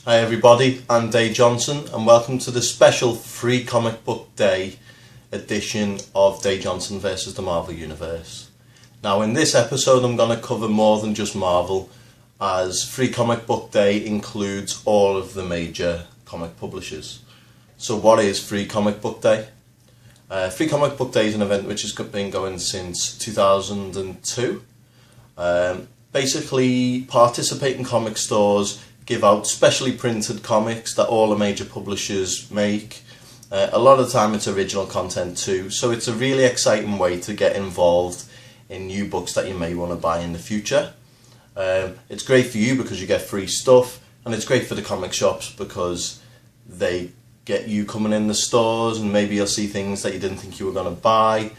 Hi everybody, I'm Dave Johnson and welcome to the special Free Comic Book Day edition of Dave Johnson vs. the Marvel Universe. Now in this episode I'm going to cover more than just Marvel, as Free Comic Book Day includes all of the major comic publishers. So what is Free Comic Book Day? Free Comic Book Day is an event which has been going since 2002. Basically, participating comic stores give out specially printed comics that all the major publishers make. A lot of the time it's original content too, so it's a really exciting way to get involved in new books that you may want to buy in the future. It's great for you because you get free stuff, and it's great for the comic shops because they get you coming in the stores and maybe you'll see things that you didn't think you were going to buy.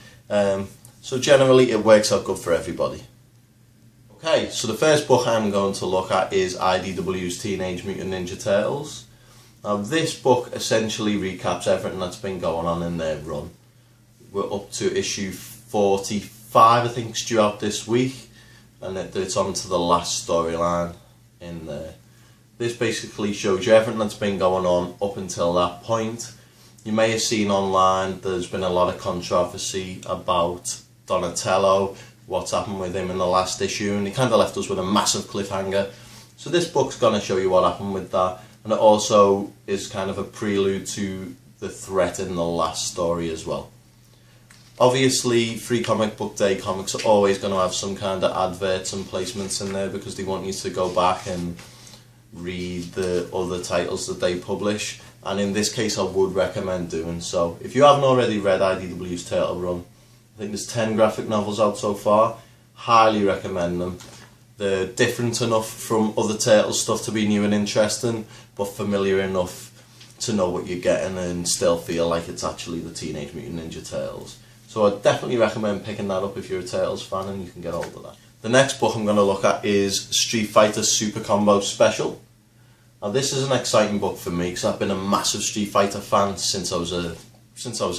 So generally it works out good for everybody. Okay, so the first book I'm going to look at is IDW's Teenage Mutant Ninja Turtles. Now this book essentially recaps everything that's been going on in their run. We're up to issue 45, I think, it's due out this week, and it's on to the last storyline in there. This basically shows you everything that's been going on up until that point. You may have seen online there's been a lot of controversy about Donatello, what's happened with him in the last issue, and he kind of left us with a massive cliffhanger. So this book's going to show you what happened with that, and it also is kind of a prelude to the threat in the last story as well. Obviously, Free Comic Book Day comics are always going to have some kind of adverts and placements in there because they want you to go back and read the other titles that they publish, and in this case I would recommend doing so. If you haven't already read IDW's Turtle Run, I think there's 10 graphic novels out so far. Highly recommend them. They're different enough from other Turtles stuff to be new and interesting, but familiar enough to know what you're getting and still feel like it's actually the Teenage Mutant Ninja Turtles. So I definitely recommend picking that up if you're a Turtles fan and you can get hold of that. The next book I'm going to look at is Street Fighter Super Combo Special. Now this is an exciting book for me because I've been a massive Street Fighter fan since I was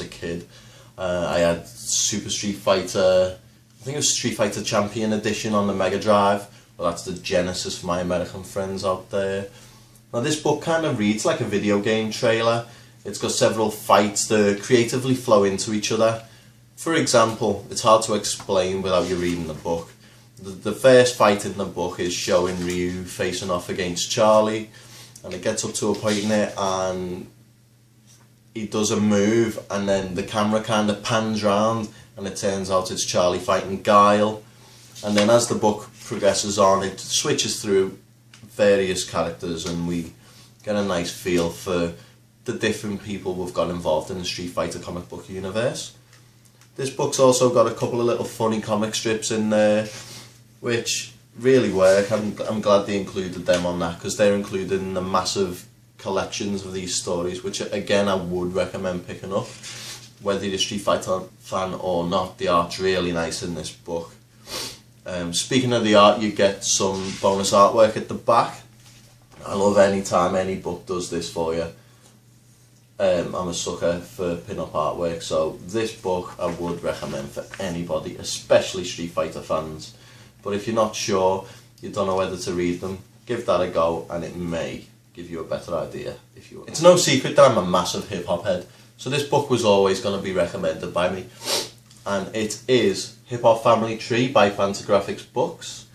a kid. I had Super Street Fighter, I think it was Street Fighter Champion Edition on the Mega Drive. Well, that's the Genesis for my American friends out there. Now this book kind of reads like a video game trailer. It's got several fights that creatively flow into each other. For example, it's hard to explain without you reading the book. The first fight in the book is showing Ryu facing off against Charlie, and it gets up to a point in it and he does a move and then the camera kind of pans round and it turns out it's Charlie fighting Guile, and then as the book progresses on it switches through various characters and we get a nice feel for the different people we've got involved in the Street Fighter comic book universe. This book's also got a couple of little funny comic strips in there which really work. I'm glad they included them on that because they're included in the massive collections of these stories, which again I would recommend picking up. Whether you're a Street Fighter fan or not, the art's really nice in this book. Speaking of the art, you get some bonus artwork at the back. I love any time any book does this for you. I'm a sucker for pin-up artwork, so this book I would recommend for anybody, especially Street Fighter fans. But if you're not sure, you don't know whether to read them, give that a go and it may give you a better idea if you want. It's no secret that I'm a massive hip-hop head, so this book was always going to be recommended by me, and it is Hip Hop Family Tree by Fantagraphics Books.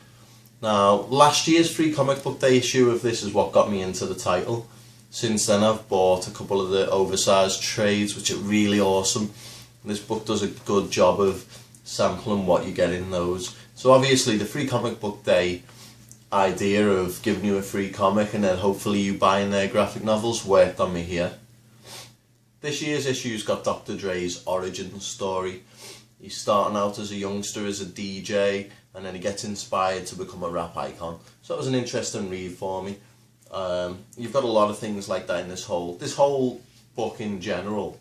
Now last year's Free Comic Book Day issue of this is what got me into the title. Since then I've bought a couple of the oversized trades which are really awesome. This book does a good job of sampling what you get in those. So obviously the Free Comic Book Day idea of giving you a free comic and then hopefully you buying their graphic novels worked on me here. This year's issue's got Dr. Dre's origin story. He's starting out as a youngster as a DJ and then he gets inspired to become a rap icon. So that was an interesting read for me. You've got a lot of things like that in this whole book in general.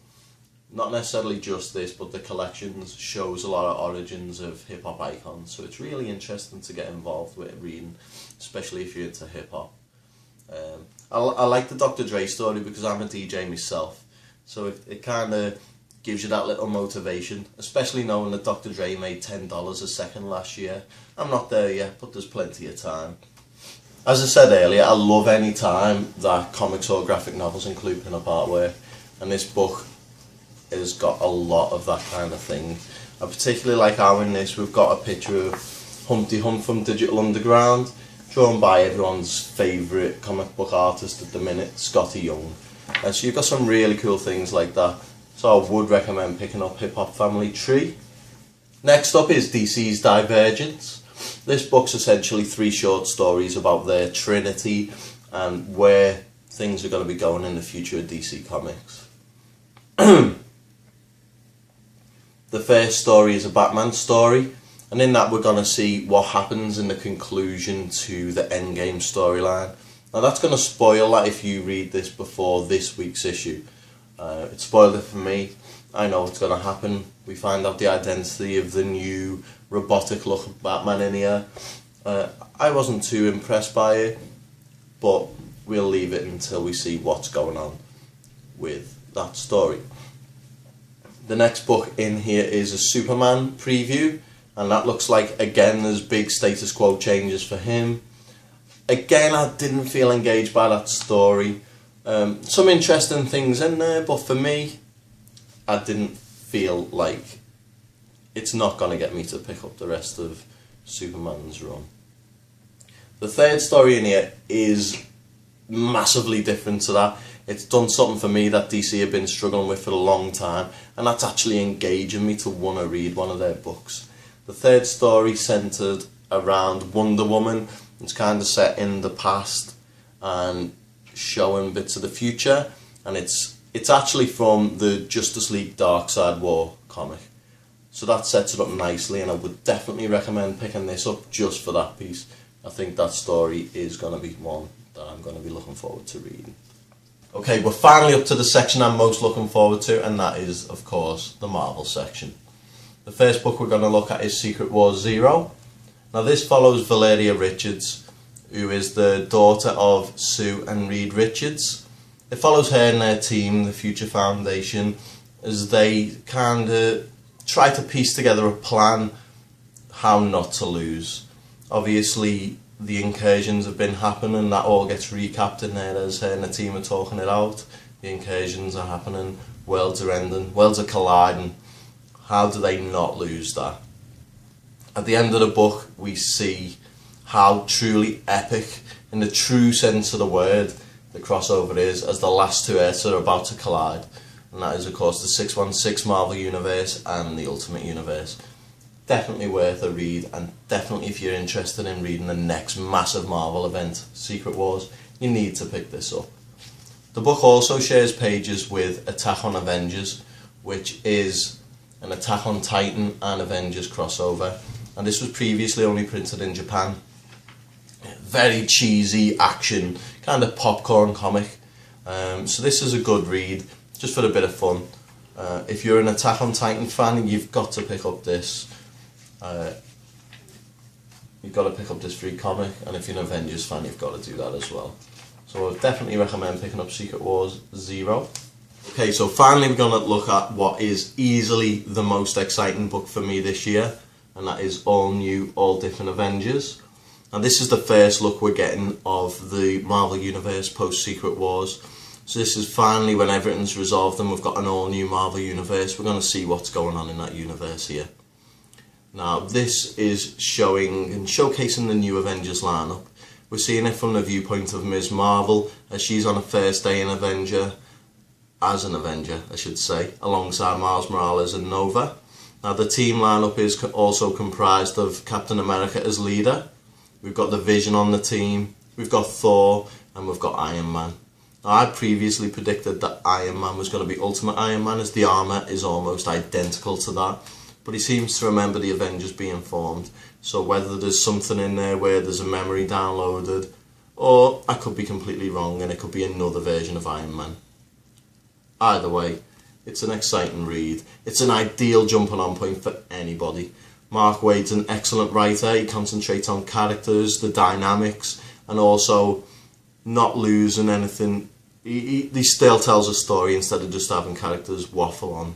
Not necessarily just this, but the collections shows a lot of origins of hip-hop icons, so it's really interesting to get involved with reading, especially if you're into hip-hop. I like the Dr. Dre story because I'm a DJ myself, so it kind of gives you that little motivation, especially knowing that Dr. Dre made $10 a second last year. I'm not there yet, but there's plenty of time. As I said earlier, I love any time that comics or graphic novels include pin-up artwork, and this book has got a lot of that kind of thing. I particularly like how in this we've got a picture of Humpty Hump from Digital Underground, drawn by everyone's favourite comic book artist at the minute, Scotty Young. So you've got some really cool things like that, so I would recommend picking up Hip Hop Family Tree. Next up is DC's Divergence. This book's essentially 3 short stories about their trinity and where things are going to be going in the future of DC Comics. The first story is a Batman story, and in that we're going to see what happens in the conclusion to the Endgame storyline. Now that's going to spoil that if you read this before this week's issue. It spoiled it for me. I know what's going to happen. We find out the identity of the new robotic look of Batman in here. I wasn't too impressed by it, but we'll leave it until we see what's going on with that story. The next book in here is a Superman preview, and that looks like, again, there's big status quo changes for him. Again, I didn't feel engaged by that story. Some interesting things in there, but for me, I didn't feel like it's not going to get me to pick up the rest of Superman's run. The third story in here is massively different to that. It's done something for me that DC have been struggling with for a long time, and that's actually engaging me to want to read one of their books. The third story centred around Wonder Woman. It's kind of set in the past and showing bits of the future, and it's actually from the Justice League Darkseid War comic. So that sets it up nicely, and I would definitely recommend picking this up just for that piece. I think that story is going to be one that I'm going to be looking forward to reading. Okay, we're finally up to the section I'm most looking forward to, and that is, of course, the Marvel section. The first book we're going to look at is Secret Wars 0. Now this follows Valeria Richards, who is the daughter of Sue and Reed Richards. It follows her and their team, the Future Foundation, as they kind of try to piece together a plan how not to lose. Obviously, the incursions have been happening, that all gets recapped in there as her and the team are talking it out. The incursions are happening, worlds are ending, worlds are colliding. How do they not lose that? At the end of the book, we see how truly epic, in the true sense of the word, the crossover is, as the last 2 Earths are about to collide. And that is, of course, the 616 Marvel Universe and the Ultimate Universe. Definitely worth a read, and definitely if you're interested in reading the next massive Marvel event, Secret Wars, you need to pick this up. The book also shares pages with Attack on Avengers, which is an Attack on Titan and Avengers crossover, and this was previously only printed in Japan. Very cheesy action, kind of popcorn comic. So this is a good read, just for a bit of fun. If you're an Attack on Titan fan, you've got to pick up this. You've got to pick up this free comic, and if you're an Avengers fan, you've got to do that as well. So I definitely recommend picking up Secret Wars 0. Okay, so finally we're going to look at what is easily the most exciting book for me this year, and that is All New, All Different Avengers. And this is the first look we're getting of the Marvel Universe post-Secret Wars. So this is finally when everything's resolved and we've got an all-new Marvel Universe. We're going to see what's going on in that universe here. Now, this is showing and showcasing the new Avengers lineup. We're seeing it from the viewpoint of Ms. Marvel, as she's on her first day as an Avenger, I should say, alongside Miles Morales and Nova. Now, the team lineup is also comprised of Captain America as leader. We've got the Vision on the team, we've got Thor, and we've got Iron Man. Now, I previously predicted that Iron Man was going to be Ultimate Iron Man, as the armour is almost identical to that. But he seems to remember the Avengers being formed, so whether there's something in there where there's a memory downloaded, or I could be completely wrong and it could be another version of Iron Man. Either way, it's an exciting read. It's an ideal jumping on point for anybody. Mark Waid's an excellent writer. He concentrates on characters, the dynamics, and also not losing anything. He still tells a story instead of just having characters waffle on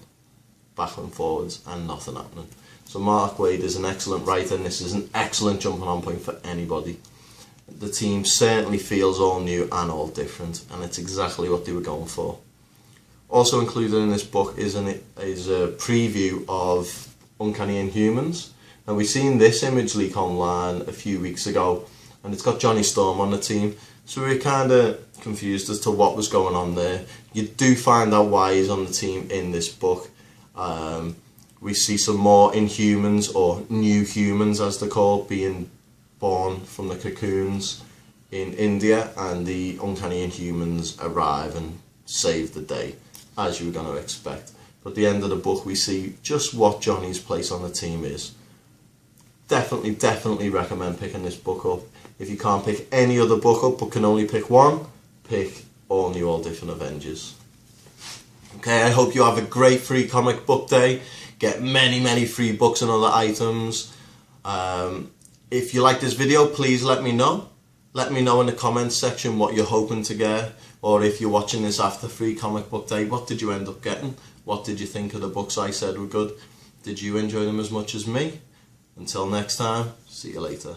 back and forwards and nothing happening. So Mark Waid is an excellent writer, and this is an excellent jumping on point for anybody. The team certainly feels all new and all different, and it's exactly what they were going for. Also included in this book is a preview of Uncanny Inhumans. Now, we've seen this image leak online a few weeks ago, and it's got Johnny Storm on the team, so we were kind of confused as to what was going on there. You do find out why he's on the team in this book. We see some more Inhumans, or New Humans as they're called, being born from the cocoons in India, and the Uncanny Inhumans arrive and save the day, as you were going to expect. But at the end of the book we see just what Johnny's place on the team is. Definitely recommend picking this book up. If you can't pick any other book up but can only pick one, pick All New All Different Avengers. Okay, I hope you have a great free comic book day. Get many free books and other items. If you like this video, please let me know. Let me know in the comments section what you're hoping to get, or if you're watching this after free comic book day, what did you end up getting? What did you think of the books I said were good? Did you enjoy them as much as me? Until next time, see you later.